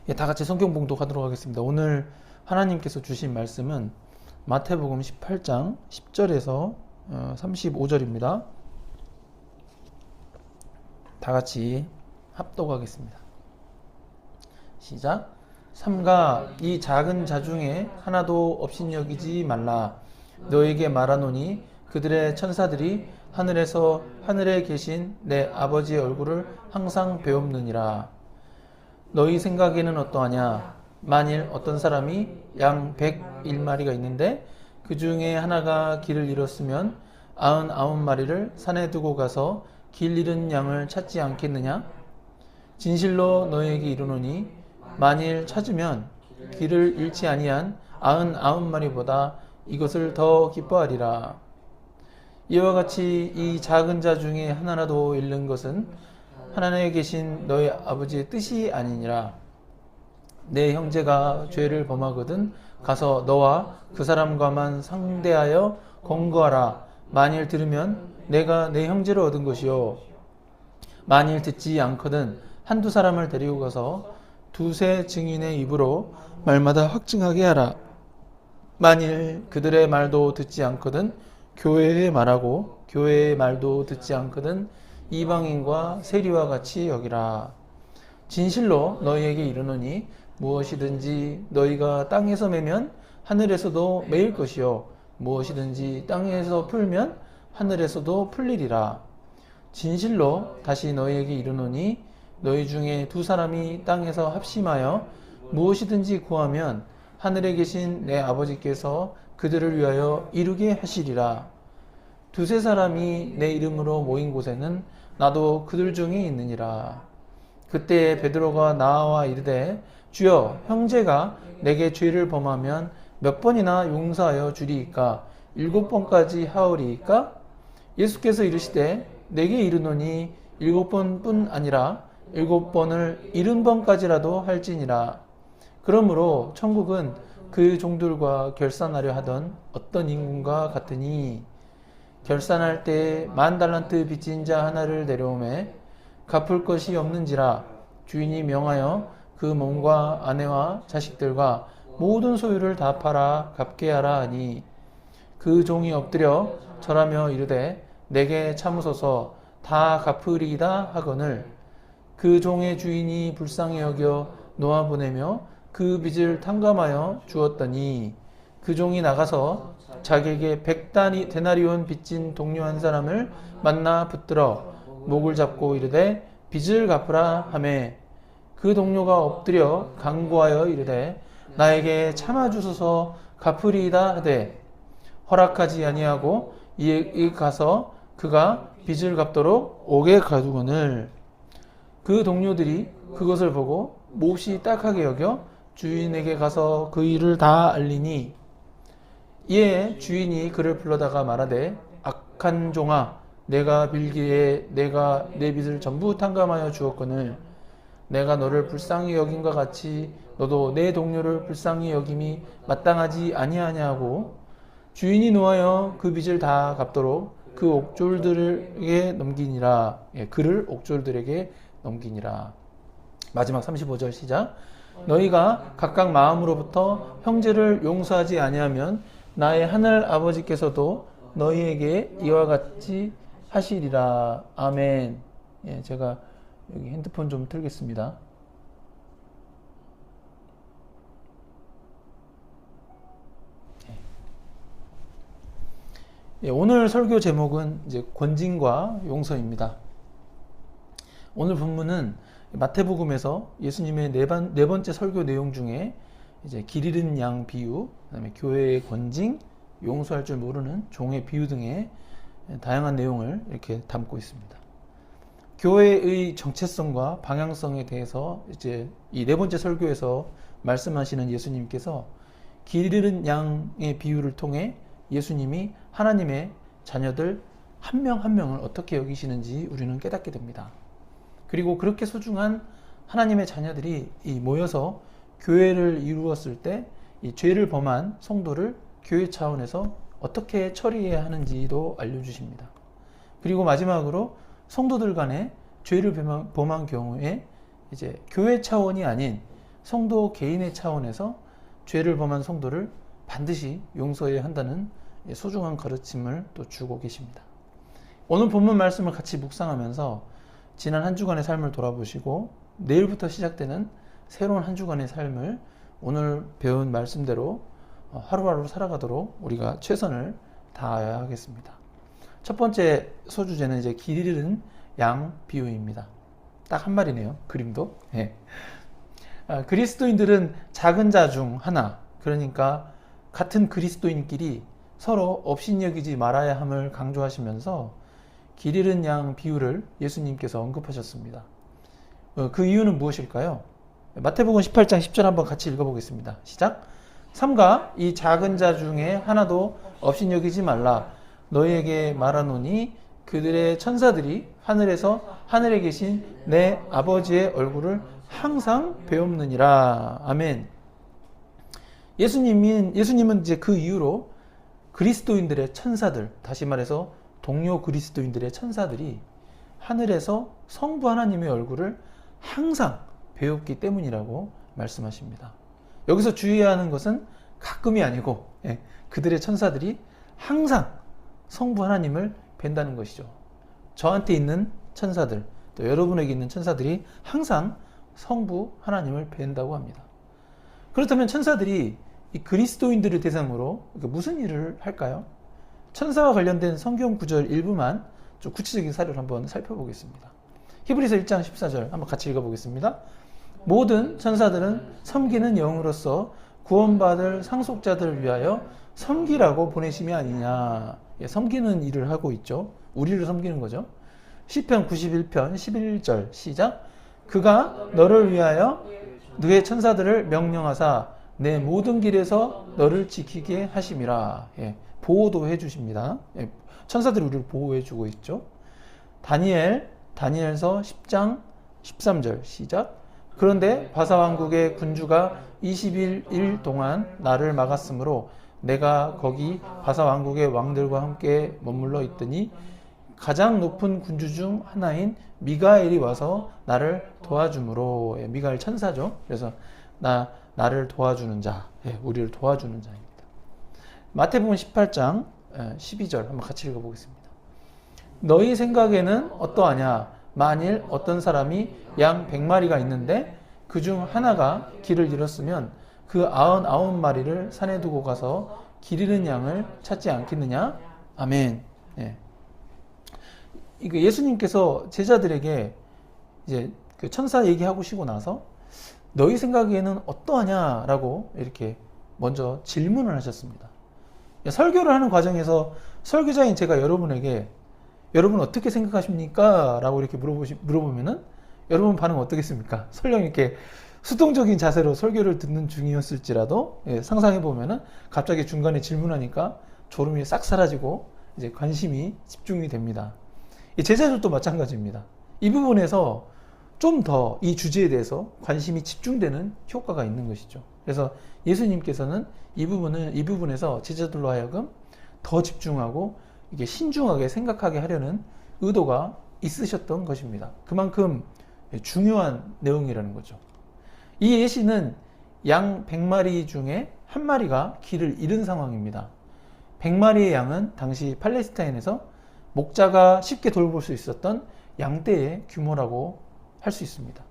예, 다 같이 성경 봉독하도록 하겠습니다. 오늘 하나님께서 주신 말씀은 마태복음 18장 10절에서 35절입니다. 다 같이 합독하겠습니다. 시작. 삼가 이 작은 자 중에 하나도 업신여기지 말라. 너에게 말하노니 그들의 천사들이 하늘에 계신 내 아버지의 얼굴을 항상 배움느니라. 너희 생각에는 어떠하냐? 만일 어떤 사람이 양 101마리가 있는데 그 중에 하나가 길을 잃었으면 99마리를 산에 두고 가서 길 잃은 양을 찾지 않겠느냐? 진실로 너희에게 이르노니 만일 찾으면 길을 잃지 아니한 99마리보다 이것을 더 기뻐하리라. 이와 같이 이 작은 자 중에 하나라도 잃는 것은 하나님에 계신 너희 아버지의 뜻이 아니니라. 내 형제가 죄를 범하거든 가서 너와 그 사람과만 상대하여 권고하라. 만일 들으면 내가 내 형제를 얻은 것이요, 만일 듣지 않거든 한두 사람을 데리고 가서 두세 증인의 입으로 말마다 확증하게 하라. 만일 그들의 말도 듣지 않거든 교회에 말하고 교회의 말도 듣지 않거든 이방인과 세리와 같이 여기라. 진실로 너희에게 이르노니 무엇이든지 너희가 땅에서 매면 하늘에서도 매일 것이요, 무엇이든지 땅에서 풀면 하늘에서도 풀리리라. 진실로 다시 너희에게 이르노니 너희 중에 두 사람이 땅에서 합심하여 무엇이든지 구하면 하늘에 계신 내 아버지께서 그들을 위하여 이루게 하시리라. 두세 사람이 내 이름으로 모인 곳에는 나도 그들 중에 있느니라. 그때 베드로가 나와 이르되 주여, 형제가 내게 죄를 범하면 몇 번이나 용서하여 주리이까? 7번까지 하오리이까? 예수께서 이르시되 내게 이르노니 7번뿐 아니라 7번을 70번까지라도 할지니라. 그러므로 천국은 그 종들과 결산하려 하던 어떤 인군과 같으니, 결산할 때 10,000달란트 빚진 자 하나를 내려오매 갚을 것이 없는지라 주인이 명하여 그 몸과 아내와 자식들과 모든 소유를 다 팔아 갚게 하라 하니, 그 종이 엎드려 절하며 이르되 내게 참으소서 다 갚으리이다 하거늘, 그 종의 주인이 불쌍히 여겨 놓아보내며 그 빚을 탕감하여 주었더니, 그 종이 나가서 자기에게 100데나리온 빚진 동료 한 사람을 만나 붙들어 목을 잡고 이르되 빚을 갚으라 하매, 그 동료가 엎드려 간구하여 이르되 나에게 참아주소서 갚으리이다 하되 허락하지 아니하고 이에 가서 그가 빚을 갚도록 옥에 가두거늘, 그 동료들이 그것을 보고 몹시 딱하게 여겨 주인에게 가서 그 일을 다 알리니, 이에 주인이 그를 불러다가 말하되 악한 종아, 내가 빌기에 내가 내 빚을 전부 탕감하여 주었거늘 내가 너를 불쌍히 여김과 같이 너도 내 동료를 불쌍히 여김이 마땅하지 아니하냐고, 주인이 노하여 그 빚을 다 갚도록 그 옥졸들에게 넘기니라. 그를 옥졸들에게 넘기니라. 마지막 35절 시작. 너희가 각각 마음으로부터 형제를 용서하지 아니하면 나의 하늘 아버지께서도 너희에게 이와 같이 하시리라. 아멘. 예, 제가 여기 핸드폰 좀 틀겠습니다. 예, 오늘 설교 제목은 이제 권징과 용서입니다. 오늘 본문은 마태복음에서 예수님의 네 번째 설교 내용 중에 이제 길 잃은 양 비유, 그다음에 교회의 권징, 용서할 줄 모르는 종의 비유 등의 다양한 내용을 이렇게 담고 있습니다. 교회의 정체성과 방향성에 대해서 이제 이 네 번째 설교에서 말씀하시는 예수님께서 길 잃은 양의 비유를 통해 예수님이 하나님의 자녀들 한 명 한 명을 어떻게 여기시는지 우리는 깨닫게 됩니다. 그리고 그렇게 소중한 하나님의 자녀들이 모여서 교회를 이루었을 때 이 죄를 범한 성도를 교회 차원에서 어떻게 처리해야 하는지도 알려주십니다. 그리고 마지막으로 성도들 간에 죄를 범한 경우에 이제 교회 차원이 아닌 성도 개인의 차원에서 죄를 범한 성도를 반드시 용서해야 한다는 소중한 가르침을 또 주고 계십니다. 오늘 본문 말씀을 같이 묵상하면서 지난 한 주간의 삶을 돌아보시고 내일부터 시작되는 새로운 한 주간의 삶을 오늘 배운 말씀대로 하루하루 살아가도록 우리가 최선을 다해야 하겠습니다. 첫 번째 소주제는 이제 길 잃은 양 비유입니다. 딱 한 마리네요. 그림도. 네. 그리스도인들은 작은 자 중 하나, 그러니까 같은 그리스도인끼리 서로 업신여기지 말아야 함을 강조하시면서 길 잃은 양 비유를 예수님께서 언급하셨습니다. 그 이유는 무엇일까요? 마태복음 18장 10절 한번 같이 읽어보겠습니다. 시작. 삼가 이 작은 자 중에 하나도 업신여기지 말라. 너희에게 말하노니 그들의 천사들이 하늘에서 하늘에 계신 내 아버지의 얼굴을 항상 배움느니라. 아멘. 예수님은 이제 그 이유로 그리스도인들의 천사들, 다시 말해서 동료 그리스도인들의 천사들이 하늘에서 성부 하나님의 얼굴을 항상 배웠기 때문이라고 말씀하십니다. 여기서 주의해야 하는 것은 가끔이 아니고 그들의 천사들이 항상 성부 하나님을 뵌다는 것이죠. 저한테 있는 천사들, 또 여러분에게 있는 천사들이 항상 성부 하나님을 뵌다고 합니다. 그렇다면 천사들이 이 그리스도인들을 대상으로 무슨 일을 할까요? 천사와 관련된 성경 구절 일부만 좀 구체적인 사례를 한번 살펴보겠습니다. 히브리서 1장 14절 한번 같이 읽어보겠습니다. 모든 천사들은 섬기는 영으로서 구원받을 상속자들을 위하여 섬기라고 보내심이 아니냐. 섬기는 일을 하고 있죠. 우리를 섬기는 거죠. 시편 91편 11절 시작. 그가 너를 위하여 그의 천사들을 명령하사 내 모든 길에서 너를 지키게 하심이라. 보호도 해주십니다. 천사들이 우리를 보호해주고 있죠. 다니엘서 10장 13절 시작. 그런데 바사왕국의 군주가 20일 동안 나를 막았으므로 내가 거기 바사왕국의 왕들과 함께 머물러 있더니 가장 높은 군주 중 하나인 미가엘이 와서 나를 도와주므로. 미가엘 천사죠. 그래서 나를 도와주는 자, 우리를 도와주는 자입니다. 마태복음 18장 12절 한번 같이 읽어보겠습니다. 너희 생각에는 어떠하냐? 만일 어떤 사람이 양 100마리가 있는데 그 중 하나가 길을 잃었으면 그 99마리를 산에 두고 가서 길 잃은 양을 찾지 않겠느냐? 아멘. 예수님께서 제자들에게 이제 그 천사 얘기하고 쉬고 나서 너희 생각에는 어떠하냐라고 이렇게 먼저 질문을 하셨습니다. 설교를 하는 과정에서 설교자인 제가 여러분에게 여러분 어떻게 생각하십니까? 라고 이렇게 물어보면은 여러분 반응 어떻겠습니까? 설령 이렇게 수동적인 자세로 설교를 듣는 중이었을지라도 상상해 보면은 갑자기 중간에 질문하니까 졸음이 싹 사라지고 이제 관심이 집중이 됩니다. 제자들도 마찬가지입니다. 이 부분에서 좀 더 이 주제에 대해서 관심이 집중되는 효과가 있는 것이죠. 그래서 예수님께서는 이 부분에서 제자들로 하여금 더 집중하고 이게 신중하게 생각하게 하려는 의도가 있으셨던 것입니다. 그만큼 중요한 내용이라는 거죠. 이 예시는 양 100마리 중에 한 마리가 길을 잃은 상황입니다. 100마리의 양은 당시 팔레스타인에서 목자가 쉽게 돌볼 수 있었던 양떼의 규모라고 할 수 있습니다.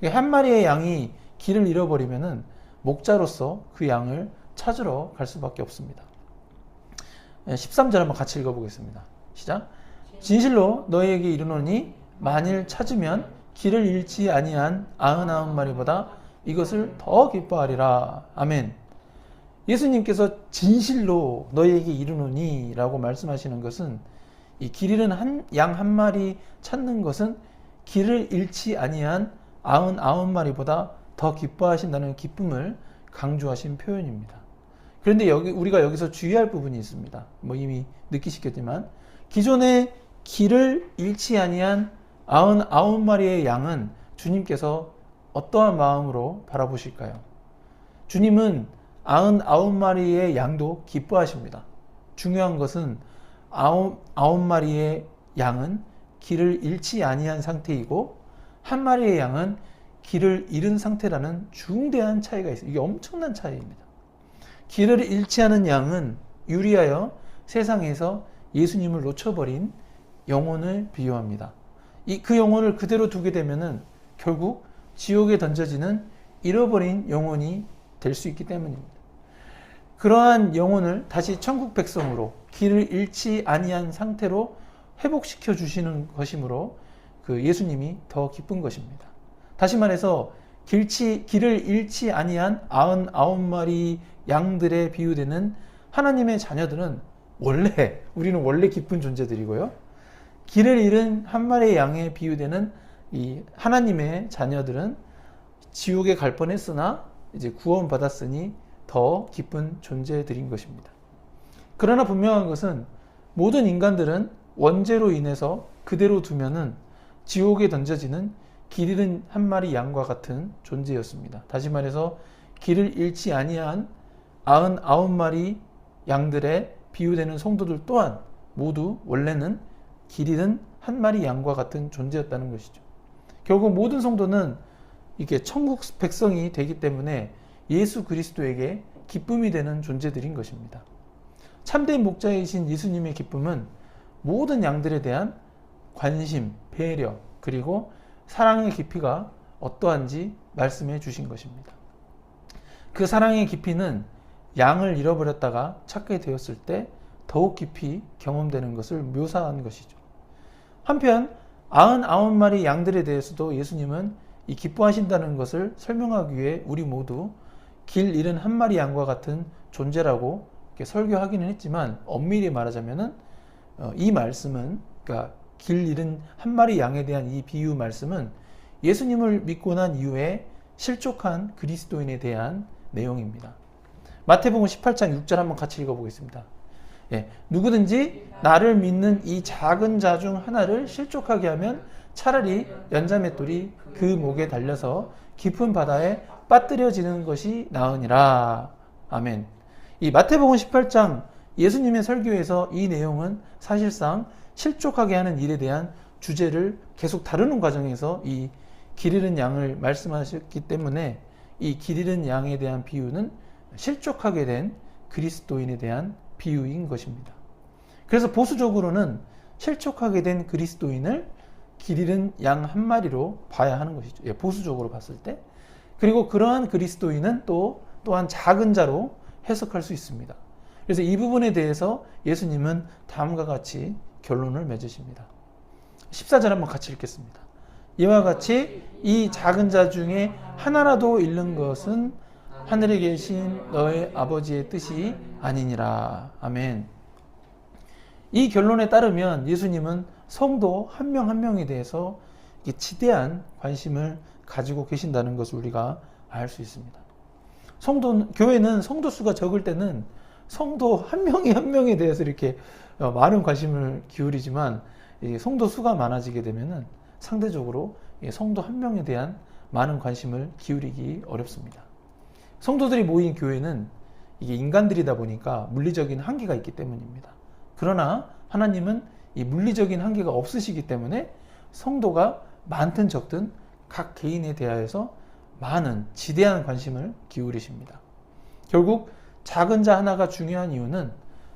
한 마리의 양이 길을 잃어버리면은 목자로서 그 양을 찾으러 갈 수밖에 없습니다. 13절 한번 같이 읽어보겠습니다. 시작. 진실로 너희에게 이르노니 만일 찾으면 길을 잃지 아니한 99마리보다 이것을 더 기뻐하리라. 아멘. 예수님께서 진실로 너희에게 이르노니 라고 말씀하시는 것은 이 길 잃은 양 한 마리 찾는 것은 길을 잃지 아니한 99마리보다 더 기뻐하신다는 기쁨을 강조하신 표현입니다. 그런데 우리가 여기서 주의할 부분이 있습니다. 이미 느끼시겠지만 기존에 길을 잃지 아니한 99마리의 양은 주님께서 어떠한 마음으로 바라보실까요? 주님은 99마리의 양도 기뻐하십니다. 중요한 것은 99마리의 양은 길을 잃지 아니한 상태이고 한 마리의 양은 길을 잃은 상태라는 중대한 차이가 있어요. 이게 엄청난 차이입니다. 길을 잃지 않은 양은 유리하여 세상에서 예수님을 놓쳐버린 영혼을 비유합니다. 그 영혼을 그대로 두게 되면은 결국 지옥에 던져지는 잃어버린 영혼이 될 수 있기 때문입니다. 그러한 영혼을 다시 천국 백성으로 길을 잃지 아니한 상태로 회복시켜 주시는 것이므로 그 예수님이 더 기쁜 것입니다. 다시 말해서 길을 잃지 아니한 99마리 양들에 비유되는 하나님의 자녀들은 우리는 원래 기쁜 존재들이고요. 길을 잃은 한 마리의 양에 비유되는 이 하나님의 자녀들은 지옥에 갈 뻔했으나 이제 구원받았으니 더 기쁜 존재들인 것입니다. 그러나 분명한 것은 모든 인간들은 원죄로 인해서 그대로 두면은 지옥에 던져지는 길 잃은 한 마리 양과 같은 존재였습니다. 다시 말해서 길을 잃지 아니한 99마리 양들의 비유되는 성도들 또한 모두 원래는 길 잃은 한 마리 양과 같은 존재였다는 것이죠. 결국 모든 성도는 이게 천국 백성이 되기 때문에 예수 그리스도에게 기쁨이 되는 존재들인 것입니다. 참된 목자이신 예수님의 기쁨은 모든 양들에 대한 관심, 배려, 그리고 사랑의 깊이가 어떠한지 말씀해 주신 것입니다. 그 사랑의 깊이는 양을 잃어버렸다가 찾게 되었을 때 더욱 깊이 경험되는 것을 묘사한 것이죠. 한편 99마리 양들에 대해서도 예수님은 이 기뻐하신다는 것을 설명하기 위해 우리 모두 길 잃은 한 마리 양과 같은 존재라고 이렇게 설교하기는 했지만 엄밀히 말하자면은 이 말씀은 그러니까 길 잃은 한 마리 양에 대한 이 비유 말씀은 예수님을 믿고 난 이후에 실족한 그리스도인에 대한 내용입니다. 마태복음 18장 6절 한번 같이 읽어보겠습니다. 누구든지 나를 믿는 이 작은 자 중 하나를 실족하게 하면 차라리 연자맷돌이 그 목에 달려서 깊은 바다에 빠뜨려지는 것이 나으니라. 아멘. 이 마태복음 18장 예수님의 설교에서 이 내용은 사실상 실족하게 하는 일에 대한 주제를 계속 다루는 과정에서 이 길 잃은 양을 말씀하셨기 때문에 이 길 잃은 양에 대한 비유는 실족하게 된 그리스도인에 대한 비유인 것입니다. 그래서 보수적으로는 실족하게 된 그리스도인을 길 잃은 양 한 마리로 봐야 하는 것이죠. 보수적으로 봤을 때. 그리고 그러한 그리스도인은 또한 작은 자로 해석할 수 있습니다. 그래서 이 부분에 대해서 예수님은 다음과 같이 결론을 맺으십니다. 14절 한번 같이 읽겠습니다. 이와 같이 이 작은 자 중에 하나라도 잃는 것은 하늘에 계신 너의 아버지의 뜻이 아니니라. 아멘. 이 결론에 따르면 예수님은 성도 한 명 한 명에 대해서 지대한 관심을 가지고 계신다는 것을 우리가 알 수 있습니다. 교회는 성도 수가 적을 때는 성도 한 명이 한 명에 대해서 이렇게 많은 관심을 기울이지만 성도 수가 많아지게 되면은 상대적으로 성도 한 명에 대한 많은 관심을 기울이기 어렵습니다. 성도들이 모인 교회는 이게 인간들이다 보니까 물리적인 한계가 있기 때문입니다. 그러나 하나님은 이 물리적인 한계가 없으시기 때문에 성도가 많든 적든 각 개인에 대하여서 많은 지대한 관심을 기울이십니다. 결국 작은 자 하나가 중요한 이유는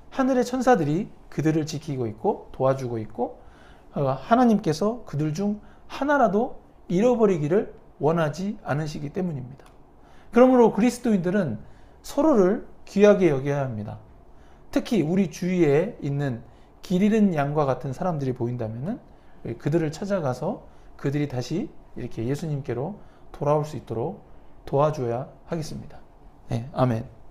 하늘의 천사들이 그들을 지키고 있고 도와주고 있고 하나님께서 그들 중 하나라도 잃어버리기를 원하지 않으시기 때문입니다. 그러므로 그리스도인들은 서로를 귀하게 여겨야 합니다. 특히 우리 주위에 있는 길 잃은 양과 같은 사람들이 보인다면 그들을 찾아가서 그들이 다시 이렇게 예수님께로 돌아올 수 있도록 도와줘야 하겠습니다. 아멘.